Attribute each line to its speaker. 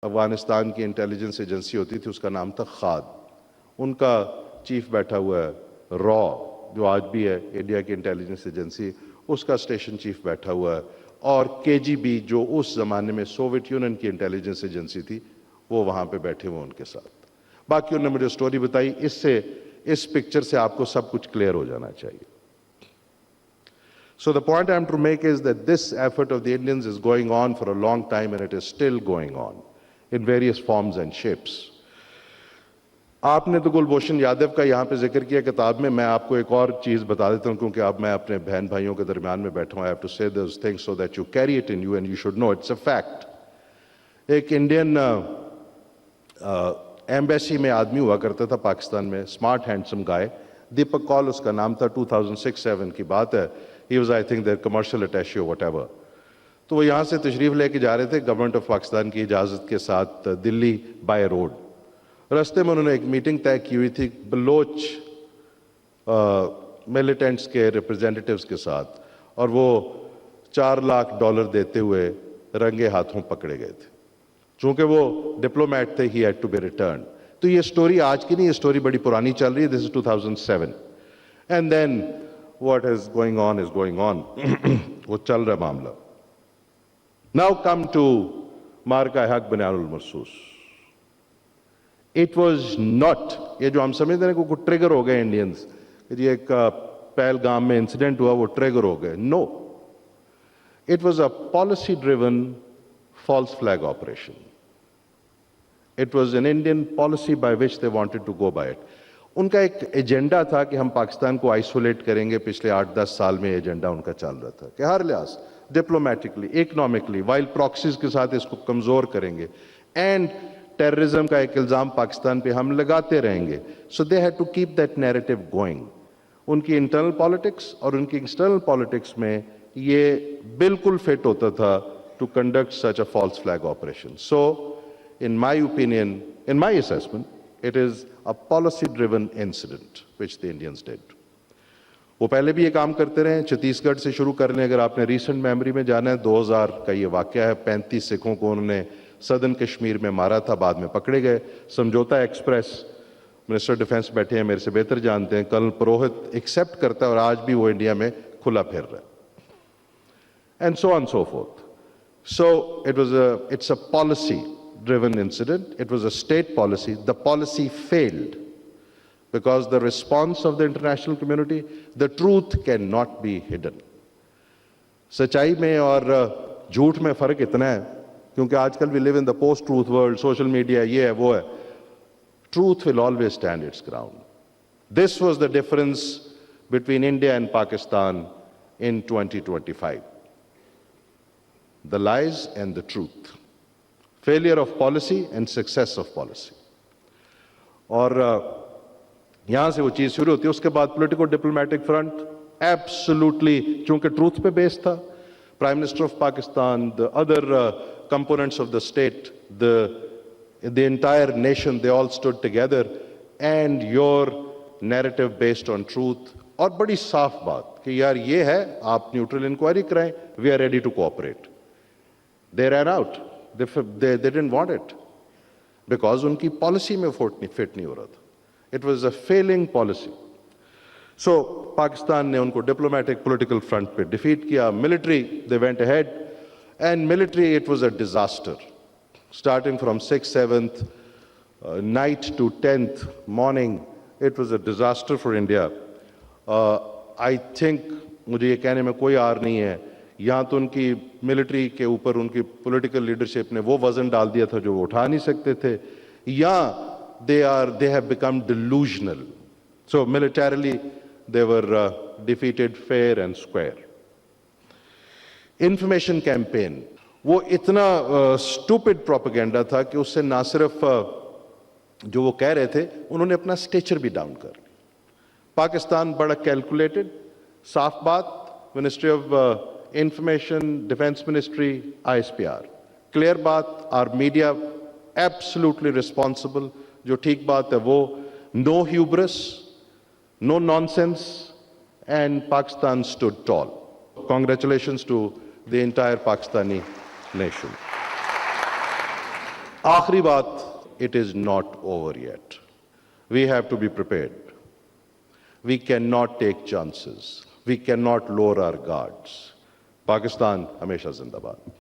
Speaker 1: अफगानिस्तान की intelligence agency होती थी, उसका नाम था खाद। उनका चीफ बैठा हुआ है। रॉ, जो आज भी है इंडिया की इंटेलिजेंस एजेंसी, उसका स्टेशन चीफ बैठा हुआ है। और केजीबी, जो उस जमाने में सोवियत यूनियन की इंटेलिजेंस एजेंसी थी, वो वहां पे बैठे हुए उनके साथ। बाकी उन्होंने मुझे स्टोरी बताई। इससे, इस पिक्चर से आपको सब कुछ क्लियर हो जाना चाहिए। So the point I'm to make is that this effort of the Indians is going on for a long time, and it is still going on in various forms and shapes. आपने तो कुलभूषण यादव का यहाँ पे जिक्र किया किताब में। मैं आपको एक और चीज़ बता देता हूँ, क्योंकि अब मैं अपने बहन भाइयों के दरमियान में बैठा हूँ। आई हैव टू से those things so that you carry it in you and you should know it's a fact. एक इंडियन एम्बेसी में आदमी हुआ करता था पाकिस्तान में, smart handsome guy, Deepak Kaul उसका नाम था। 2006-7 की बात है। He was, I think, their commercial attache और व्हाटएवर। तो वो यहाँ से तशरीफ लेके जा रहे थे गवर्नमेंट ऑफ पाकिस्तान की इजाज़त के साथ दिल्ली बाय रोड। रास्ते में उन्होंने एक मीटिंग तय की हुई थी बलोच मिलिटेंट्स के रिप्रेजेंटेटिव्स के साथ, और वो $4 लाख देते हुए रंगे हाथों पकड़े गए थे। चूंकि वो डिप्लोमेट थे, he had to be return. तो ये स्टोरी आज की नहीं, ये स्टोरी बड़ी पुरानी चल रही है। This is 2007 and then what is going on वो चल रहा मामला। नाउ कम टू मार्का हक बनियानुल मरसूस। इट वाज नॉट, ये जो हम समझते हैं को ट्रिगर हो गए इंडियंस, ये एक पहलगाम में इंसिडेंट हुआ वो ट्रिगर हो गए। No, it was a policy driven false flag operation. It was an Indian policy by which they wanted to go by it. उनका एक एजेंडा था कि हम पाकिस्तान को आइसोलेट करेंगे। पिछले 8-10 साल में एजेंडा उनका चल रहा था कि हर लिहाज, डिप्लोमेटिकली, इकोनॉमिकली, वाइल प्रॉक्सीज के साथ इसको कमजोर करेंगे, एंड टेररिज्म का एक इल्जाम पाकिस्तान पे हम लगाते रहेंगे। So they had to keep that narrative going. उनकी इंटरनल पॉलिटिक्स और उनकी एक्सटर्नल पॉलिटिक्स में ये बिल्कुल फिट होता था to conduct such a false flag operation. So, in my opinion, in my assessment, it is a policy-driven incident which the Indians did. वो पहले भी ये काम करते रहे। छत्तीसगढ़ से शुरू कर लें, अगर आपने रिसेंट मेमोरी में जाना है, 2000 का ये वाकया है। 35 सिखों को उन्होंने सदर्न कश्मीर में मारा था, बाद में पकड़े गए। समझौता एक्सप्रेस, मिनिस्टर डिफेंस बैठे हैं, मेरे से बेहतर जानते हैं, कर्नल पुरोहित एक्सेप्ट करता है और आज भी वो इंडिया में खुला फिर रहा है, and so on so fourth. So it's a policy-driven incident. It was a state policy. The policy failed because the response of the international community, the truth cannot be hidden. सच्चाई में और झूठ में फर्क इतना है, क्योंकि आजकल we live in the post-truth world, social media, ये है वो है. Truth will always stand its ground. This was the difference between India and Pakistan in 2025. The lies and the truth, failure of policy and success of policy. और यहां से वो चीज शुरू होती है। उसके बाद पॉलिटिको डिप्लोमेटिक फ्रंट एब्सोल्युटली, चूंकि ट्रूथ पे बेस्ड था, prime minister of Pakistan, the other components of the state, the entire nation, they all stood together, and your narrative based on truth. और बड़ी साफ बात कि यार ये है, आप न्यूट्रल इंक्वायरी कराएं, we are ready to cooperate. They ran out. They didn't want it because उनकी पॉलिसी में फिट नहीं हो रहा था. It was a failing policy. So Pakistan ने उनको डिप्लोमेटिक पॉलिटिकल फ्रंट पे डिफीट किया. Military, they went ahead, and military, it was a disaster. Starting from 6th, 7th night to 10th morning, it was a disaster for India. I think, मुझे ये कहने में कोई are नहीं है, यहाँ तो उनकी मिलिट्री के ऊपर उनकी पॉलिटिकल लीडरशिप ने वो वजन डाल दिया था जो वो उठा नहीं सकते थे, या they have become delusional. So militarily they were defeated fair and square. Information campaign, वो इतना stupid propaganda था कि उससे ना सिर्फ जो वो कह रहे थे, उन्होंने अपना स्टेचर भी डाउन कर लिया। पाकिस्तान बड़ा कैलकुलेटेड, साफ बात, ministry of Information, Defense Ministry, ISPR. Clear baat, our media absolutely responsible. जो ठीक बात है वो, no hubris, no nonsense, and Pakistan stood tall. Congratulations to the entire Pakistani nation. आखिरी बात, it is not over yet. We have to be prepared. We cannot take chances. We cannot lower our guards. Pakistan हमेशा जिंदाबाद.